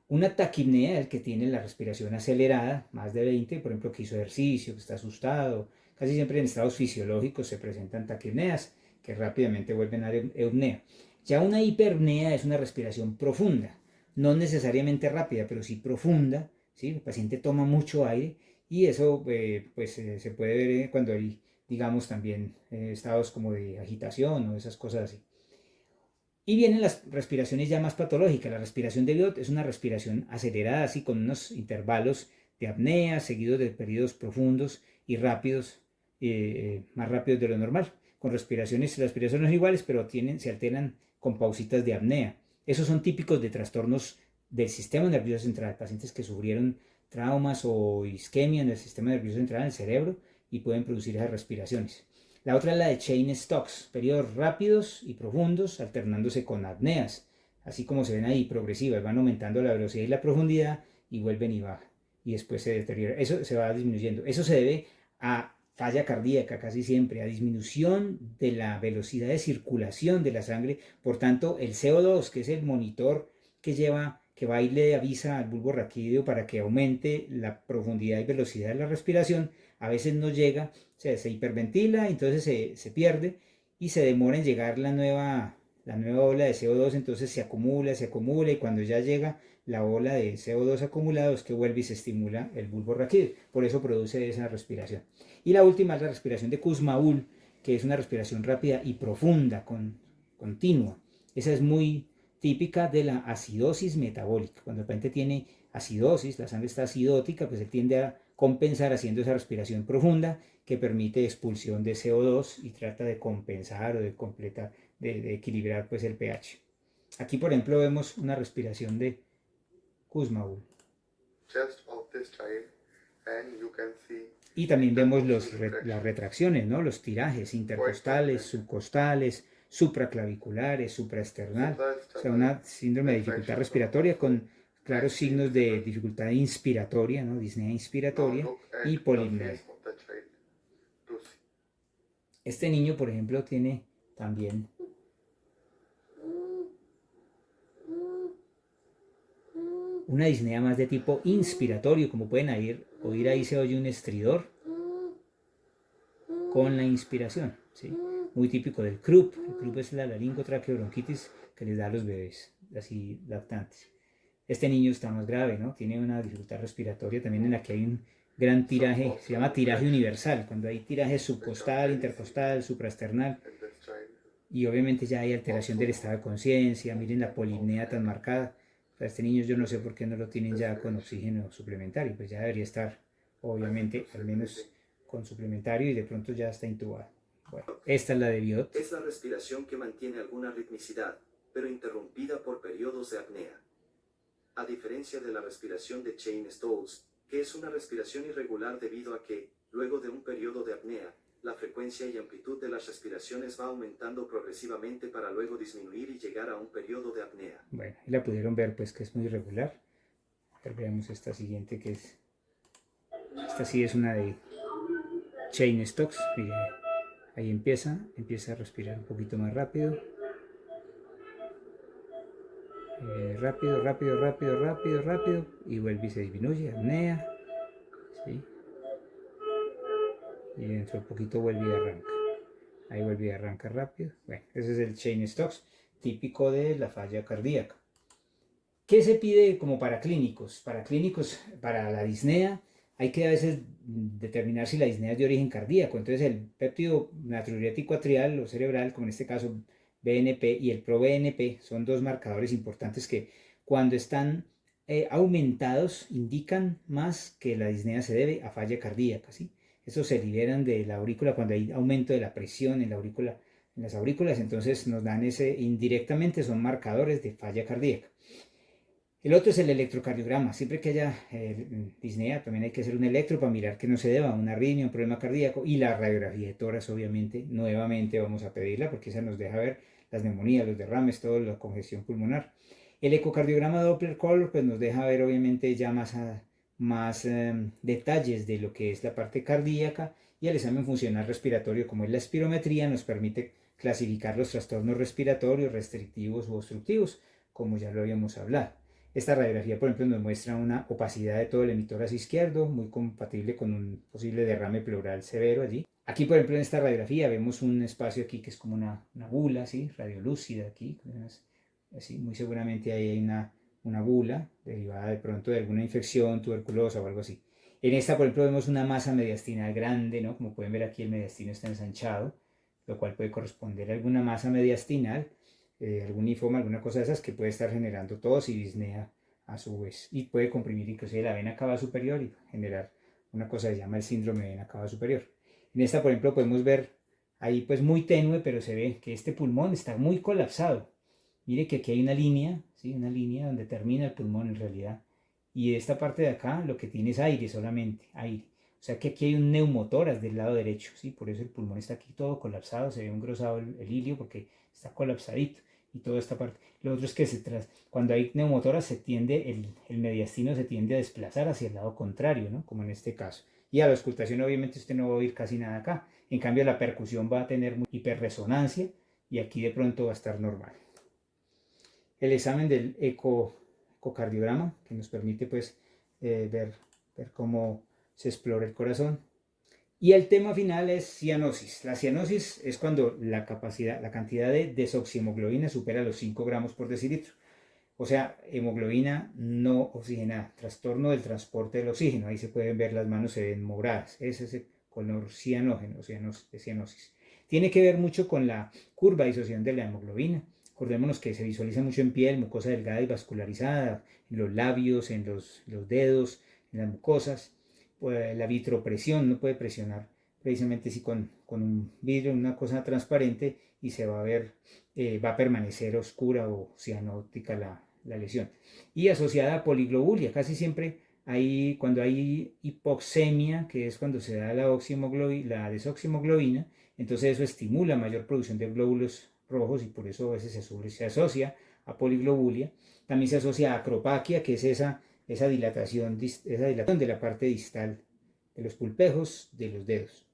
Una taquipnea es el que tiene la respiración acelerada, más de 20, por ejemplo, que hizo ejercicio, que está asustado. Casi siempre en estados fisiológicos se presentan taquipneas, que rápidamente vuelven a eupnea. Ya una hiperpnea es una respiración profunda, no necesariamente rápida, pero sí profunda, ¿sí? El paciente toma mucho aire y eso se puede ver cuando hay, digamos, también estados como de agitación o esas cosas así. Y vienen las respiraciones ya más patológicas. La respiración de Biot es una respiración acelerada, así con unos intervalos de apnea, seguidos de periodos profundos y rápidos, más rápidos de lo normal. Con respiraciones, las respiraciones son iguales, pero se alternan con pausitas de apnea. Esos son típicos de trastornos del sistema nervioso central, pacientes que sufrieron traumas o isquemia en el sistema nervioso central, en el cerebro, y pueden producir esas respiraciones. La otra es la de Cheyne-Stokes, periodos rápidos y profundos alternándose con apneas, así como se ven ahí, progresivas, van aumentando la velocidad y la profundidad y vuelven y bajan, y después se deteriora, eso se va disminuyendo. Eso se debe a falla cardíaca casi siempre, a disminución de la velocidad de circulación de la sangre, por tanto el CO2, que es el monitor que va y le avisa al bulbo raquídeo para que aumente la profundidad y velocidad de la respiración, a veces no llega, se hiperventila, entonces se pierde y se demora en llegar la nueva ola de CO2, entonces se acumula y cuando ya llega la ola de CO2 acumulado es que vuelve y se estimula el bulbo raquídeo, por eso produce esa respiración. Y la última es la respiración de Kussmaul, que es una respiración rápida y profunda, continua. Esa es muy típica de la acidosis metabólica. Cuando el paciente tiene acidosis, la sangre está acidótica, pues él tiende a compensar haciendo esa respiración profunda que permite expulsión de CO2 y trata de compensar o de completar, de equilibrar pues el pH. Aquí por ejemplo vemos una respiración de Kussmaul. Y también vemos las retracciones, ¿no? Los tirajes intercostales, subcostales, supraclaviculares, supraesternal, o sea, una síndrome de dificultad respiratoria con claros signos de dificultad inspiratoria, ¿no? Disnea inspiratoria y polipnea. Este niño, por ejemplo, tiene también una disnea más de tipo inspiratorio, como pueden oír ahí se oye un estridor con la inspiración, ¿sí? Muy típico del croup. El croup es la laringotraqueobronquitis que les da a los bebés así lactantes. Este niño está más grave, ¿no? Tiene una dificultad respiratoria también en la que hay un gran tiraje, se llama tiraje universal, cuando hay tiraje subcostal, intercostal, supraesternal, y obviamente ya hay alteración del estado de conciencia. Miren la polipnea tan marcada. O sea, este niño yo no sé por qué no lo tienen ya con oxígeno suplementario, pues ya debería estar, obviamente, al menos con suplementario y de pronto ya está intubado. Bueno, esta es la de Biot. Es la respiración que mantiene alguna ritmicidad, pero interrumpida por periodos de apnea. A diferencia de la respiración de Cheyne-Stokes, que es una respiración irregular debido a que, luego de un periodo de apnea, la frecuencia y amplitud de las respiraciones va aumentando progresivamente para luego disminuir y llegar a un periodo de apnea. Bueno, y la pudieron ver pues que es muy irregular. A ver, veamos esta siguiente que es... Esta sí es una de Cheyne-Stokes. Miren, ahí empieza a respirar un poquito más rápido. Rápido. Y vuelve y se disminuye, apnea. ¿Sí? Y dentro de un poquito vuelve y arranca. Ahí vuelve y arranca rápido. Bueno, ese es el Cheyne-Stokes, típico de la falla cardíaca. ¿Qué se pide como para clínicos? Para clínicos, para la disnea, hay que a veces determinar si la disnea es de origen cardíaco. Entonces el péptido natriurético atrial o cerebral, como en este caso BNP y el proBNP, son dos marcadores importantes que cuando están aumentados indican más que la disnea se debe a falla cardíaca, ¿sí? Estos se liberan de la aurícula cuando hay aumento de la presión en la aurícula, en las aurículas, entonces nos dan indirectamente son marcadores de falla cardíaca. El otro es el electrocardiograma. Siempre que haya disnea, también hay que hacer un electro para mirar que no se deba a una arritmia, un problema cardíaco. Y la radiografía de tórax, obviamente, nuevamente vamos a pedirla porque esa nos deja ver las neumonías, los derrames, toda la congestión pulmonar. El ecocardiograma Doppler Color pues nos deja ver obviamente ya más detalles de lo que es la parte cardíaca, y el examen funcional respiratorio como es la espirometría nos permite clasificar los trastornos respiratorios restrictivos u obstructivos, como ya lo habíamos hablado. Esta radiografía, por ejemplo, nos muestra una opacidad de todo el emitórax izquierdo, muy compatible con un posible derrame pleural severo allí. Aquí, por ejemplo, en esta radiografía vemos un espacio aquí que es como una bula, ¿sí? Radiolúcida aquí, así, muy seguramente ahí hay una bula derivada de pronto de alguna infección tuberculosa o algo así. En esta, por ejemplo, vemos una masa mediastinal grande, ¿no? Como pueden ver aquí el mediastino está ensanchado, lo cual puede corresponder a alguna masa mediastinal. algún linfoma, alguna cosa de esas que puede estar generando tos y disnea a su vez. Y puede comprimir inclusive la vena cava superior y generar una cosa que se llama el síndrome de vena cava superior. En esta, por ejemplo, podemos ver ahí pues muy tenue, pero se ve que este pulmón está muy colapsado. Mire que aquí hay una línea, ¿sí? Una línea donde termina el pulmón en realidad. Y de esta parte de acá lo que tiene es aire solamente, aire. O sea que aquí hay un neumotórax del lado derecho, ¿sí? Por eso el pulmón está aquí todo colapsado, se ve engrosado el ilio porque está colapsadito y toda esta parte. Lo otro es que cuando hay neumotórax el mediastino se tiende a desplazar hacia el lado contrario, ¿no? Como en este caso. Y a la auscultación obviamente usted no va a oír casi nada acá. En cambio la percusión va a tener hiperresonancia y aquí de pronto va a estar normal. El examen del ecocardiograma que nos permite pues ver cómo se explora el corazón. Y el tema final es cianosis. La cianosis es cuando la cantidad de desoxihemoglobina supera los 5 gramos por decilitro. O sea, hemoglobina no oxigenada, trastorno del transporte del oxígeno. Ahí se pueden ver las manos, se ven moradas. Ese es el color cianógeno, de cianosis. Tiene que ver mucho con la curva de disociación de la hemoglobina. Acordémonos que se visualiza mucho en piel, mucosa delgada y vascularizada, en los labios, en los dedos, en las mucosas. Pues la vitropresión, no puede presionar precisamente si con un vidrio, una cosa transparente, y se va a ver, va a permanecer oscura o cianótica la lesión. Y asociada a poliglobulia, casi siempre cuando hay hipoxemia, que es cuando se da la desoxihemoglobina, entonces eso estimula mayor producción de glóbulos rojos y por eso a veces se asocia a poliglobulia. También se asocia a acropaquia, que es esa dilatación de la parte distal de los pulpejos de los dedos.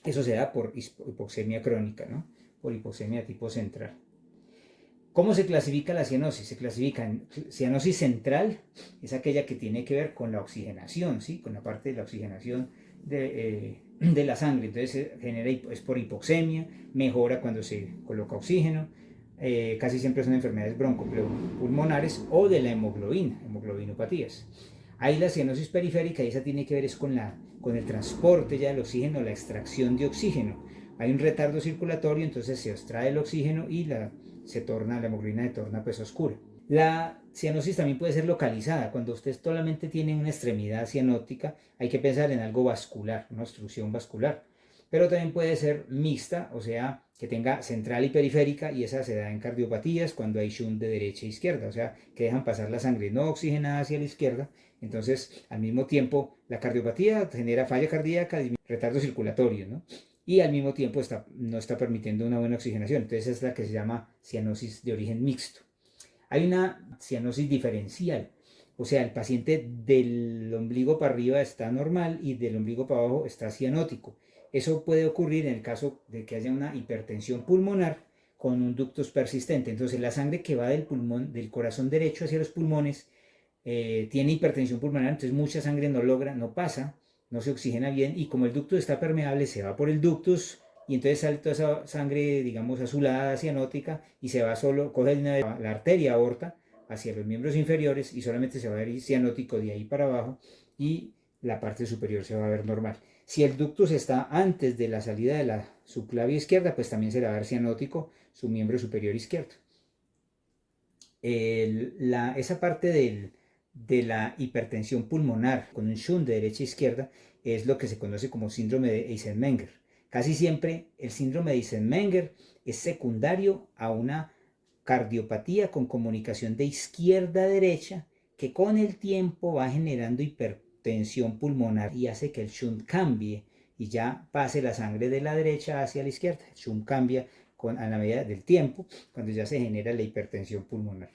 Eso se da por hipoxemia crónica, ¿no? Por hipoxemia tipo central. ¿Cómo se clasifica la cianosis? Se clasifica en cianosis central, es aquella que tiene que ver con la oxigenación, ¿sí? Con la parte de la oxigenación de la sangre. Entonces es por hipoxemia, mejora cuando se coloca oxígeno. Casi siempre son enfermedades broncopulmonares o de la hemoglobinopatías. Hay la cianosis periférica y esa tiene que ver es con el transporte ya del oxígeno, la extracción de oxígeno. Hay un retardo circulatorio, entonces se extrae el oxígeno y la hemoglobina se torna pues oscura. La cianosis también puede ser localizada. Cuando usted solamente tiene una extremidad cianótica, hay que pensar en algo vascular, una obstrucción vascular. Pero también puede ser mixta, o sea, que tenga central y periférica, y esa se da en cardiopatías cuando hay shunt de derecha e izquierda, o sea, que dejan pasar la sangre no oxigenada hacia la izquierda. Entonces, al mismo tiempo, la cardiopatía genera falla cardíaca, retardo circulatorio, ¿no? Y al mismo tiempo no está permitiendo una buena oxigenación. Entonces es la que se llama cianosis de origen mixto. Hay una cianosis diferencial, o sea, el paciente del ombligo para arriba está normal y del ombligo para abajo está cianótico. Eso puede ocurrir en el caso de que haya una hipertensión pulmonar con un ductus persistente. Entonces la sangre que va del corazón derecho hacia los pulmones tiene hipertensión pulmonar, entonces mucha sangre no pasa, no se oxigena bien, y como el ductus está permeable, se va por el ductus y entonces sale toda esa sangre, digamos, azulada, cianótica, y se va coge la arteria aorta hacia los miembros inferiores y solamente se va a ver cianótico de ahí para abajo y la parte superior se va a ver normal. Si el ductus está antes de la salida de la subclavia izquierda, pues también se va a ver cianótico su miembro superior izquierdo. Esa parte de la hipertensión pulmonar con un shunt de derecha a izquierda es lo que se conoce como síndrome de Eisenmenger. Casi siempre el síndrome de Eisenmenger es secundario a una cardiopatía con comunicación de izquierda a derecha que con el tiempo va generando hipertensión pulmonar y hace que el shunt cambie y ya pase la sangre de la derecha hacia la izquierda. El shunt cambia a la medida del tiempo cuando ya se genera la hipertensión pulmonar.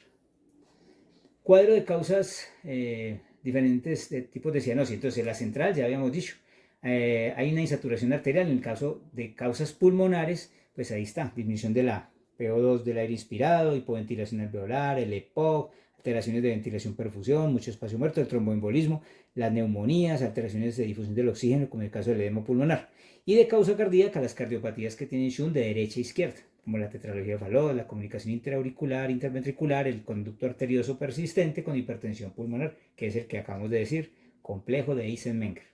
Cuadro de causas, diferentes tipos de cianosis. Entonces la central ya habíamos dicho, hay una insaturación arterial. En el caso de causas pulmonares, pues ahí está, disminución de la PO2 del aire inspirado, hipoventilación alveolar, el EPOC, alteraciones de ventilación perfusión, mucho espacio muerto, el tromboembolismo, las neumonías, alteraciones de difusión del oxígeno, como en el caso del edema pulmonar. Y de causa cardíaca, las cardiopatías que tienen shunt de derecha a izquierda, como la tetralogía de Fallot, la comunicación interauricular, interventricular, el conducto arterioso persistente con hipertensión pulmonar, que es el que acabamos de decir, complejo de Eisenmenger.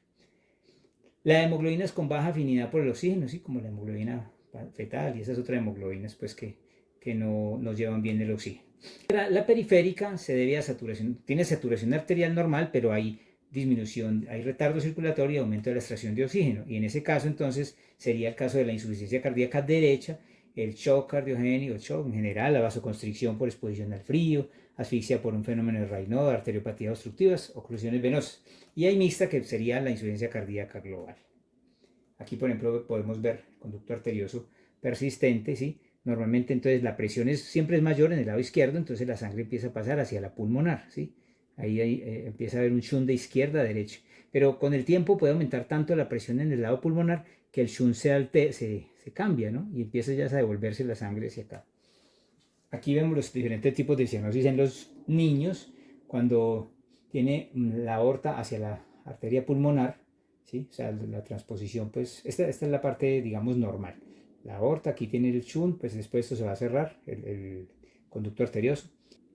La hemoglobina es con baja afinidad por el oxígeno, ¿sí? Como la hemoglobina fetal y esas otras hemoglobinas pues, que que no llevan bien el oxígeno. La periférica se debe a saturación, tiene saturación arterial normal, pero hay disminución, hay retardo circulatorio y aumento de la extracción de oxígeno. Y en ese caso, entonces, sería el caso de la insuficiencia cardíaca derecha, el shock cardiogénico, el shock en general, la vasoconstricción por exposición al frío, asfixia por un fenómeno de Raynaud, arteriopatías obstructivas, oclusiones venosas. Y hay mixta, que sería la insuficiencia cardíaca global. Aquí, por ejemplo, podemos ver el conducto arterioso persistente, ¿sí? Normalmente, entonces, la presión siempre es mayor en el lado izquierdo, entonces la sangre empieza a pasar hacia la pulmonar, ¿sí? Ahí empieza a haber un shunt de izquierda a derecha. Pero con el tiempo puede aumentar tanto la presión en el lado pulmonar que el shunt se cambia, ¿no? Y empieza ya a devolverse la sangre hacia acá. Aquí vemos los diferentes tipos de cianosis en los niños cuando tiene la aorta hacia la arteria pulmonar, ¿sí? O sea, la transposición, pues, esta es la parte, digamos, normal. La aorta, aquí tiene el shunt, pues después esto se va a cerrar, el conducto arterioso.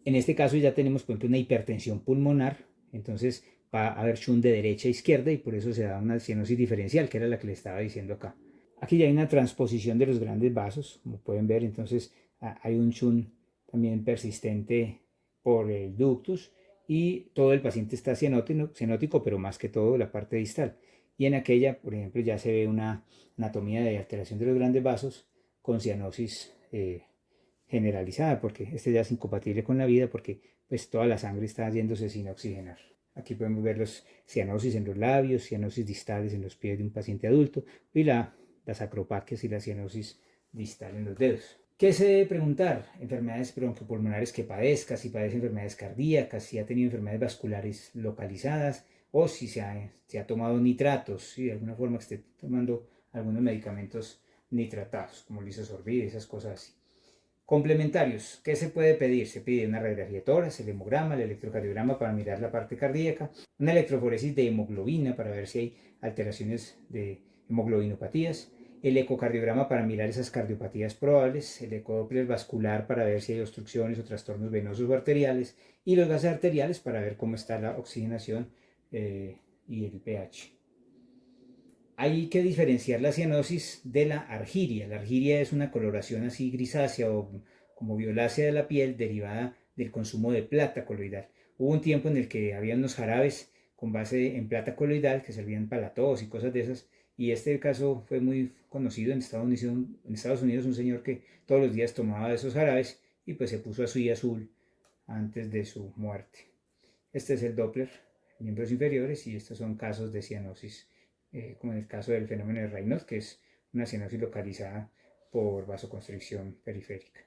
En este caso ya tenemos, por ejemplo, una hipertensión pulmonar, entonces va a haber shunt de derecha a izquierda y por eso se da una cianosis diferencial, que era la que le estaba diciendo acá. Aquí ya hay una transposición de los grandes vasos, como pueden ver, entonces hay un shunt también persistente por el ductus y todo el paciente está cianótico, pero más que todo la parte distal. Y en aquella, por ejemplo, ya se ve una anatomía de alteración de los grandes vasos con cianosis generalizada, porque este ya es incompatible con la vida, porque pues toda la sangre está yéndose sin oxigenar. Aquí podemos ver los cianosis en los labios, cianosis distales en los pies de un paciente adulto y las acropaquias y la cianosis distal en los dedos. ¿Qué se debe preguntar? Enfermedades bronquiopulmonares que padezca, si padece enfermedades cardíacas, si ha tenido enfermedades vasculares localizadas o si se ha tomado nitratos, si de alguna forma que esté tomando algunos medicamentos nitratados, como lisosorbida, esas cosas así. Complementarios, ¿qué se puede pedir? Se pide una radiografía de tórax, el hemograma, el electrocardiograma para mirar la parte cardíaca, una electroforesis de hemoglobina para ver si hay alteraciones de hemoglobinopatías, el ecocardiograma para mirar esas cardiopatías probables, el ecodoppler vascular para ver si hay obstrucciones o trastornos venosos o arteriales y los gases arteriales para ver cómo está la oxigenación y el pH. Hay que diferenciar la cianosis de la argiria. La argiria es una coloración así grisácea o como violácea de la piel derivada del consumo de plata coloidal. Hubo un tiempo en el que había unos jarabes con base en plata coloidal que servían para la tos y cosas de esas. Y este caso fue muy conocido en Estados Unidos, un señor que todos los días tomaba esos jarabes y pues se puso así azul antes de su muerte. Este es el Doppler, miembros inferiores, y estos son casos de cianosis, como en el caso del fenómeno de Raynaud, que es una cianosis localizada por vasoconstricción periférica.